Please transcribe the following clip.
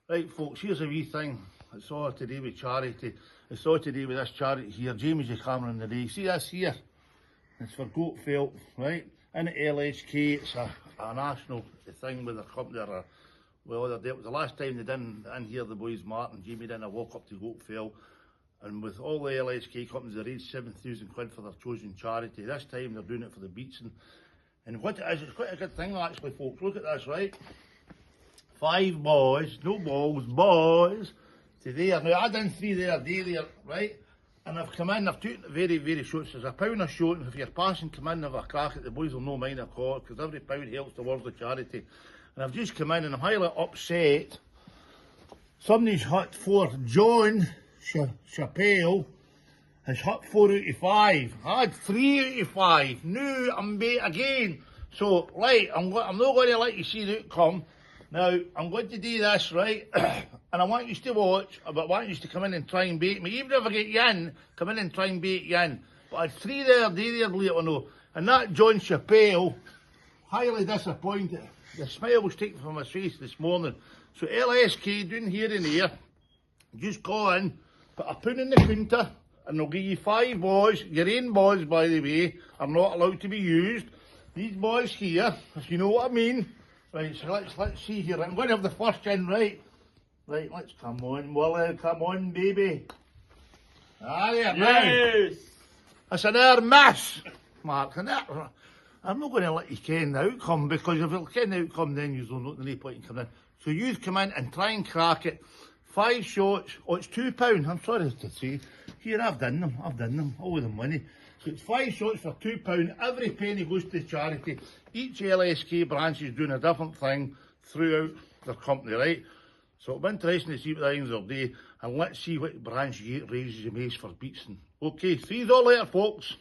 Right, folks, here's a wee thing. It's all to do with charity. It's all to do with this charity here. Jamie's your camera in the day. See this here? It's for goat felt, right? In the LSK, it's a national thing with a company. The last time they done in here, the boys Martin, Jamie done a walk up to goat felt. And with all the LSK companies, they raised £7,000 for their chosen charity. This time they're doing it for the Beatson. And what it is, it's quite a good thing actually, folks. Look at this, right? 5 boys, no balls, boys, to there. Now I done 3 there, there, right? And I've come in, I've taken it very, very short. So there's a £1 a short, and if you're passing, come in and have a crack at the boys will know mine a call, because every £1 helps towards the charity. And I've just come in and I'm highly upset. Somebody's hit for John Chappelle has hit 4 out of 5. I had 3 out of 5. Now I'm bait again. So, right, I'm not going to let you see the outcome. Now, I'm going to do this, right? And I want you to watch, but I want you to come in and try and bait me. Even if I get you in, come in and try and bait you in. But I had 3 there, believe it or no. And that John Chappelle, highly disappointed. The smile was taken from his face this morning. So LSK, doing here and here, just go in, put a £1 in the counter, and they'll give you 5 boys. Your own boys, by the way, are not allowed to be used. These boys here, if you know what I mean. Right, so let's see here. I'm going to have the first in, right? Right, let's come on, Willie, come on, baby. Ah, there, yes. That's an air miss, Mark. I'm not going to let you ken the outcome, because if you'll ken the outcome, then you'll know the point in coming in. So you come in and try and crack it. 5 shots. Oh, it's £2. I'm sorry to say. Here, I've done them. All with the money. So it's 5 shots for £2. Every penny goes to the charity. Each LSK branch is doing a different thing throughout their company, right? So it'll be interesting to see what the things will do. And let's see what branch raises the most for Beatson. Okay, see you all later, folks.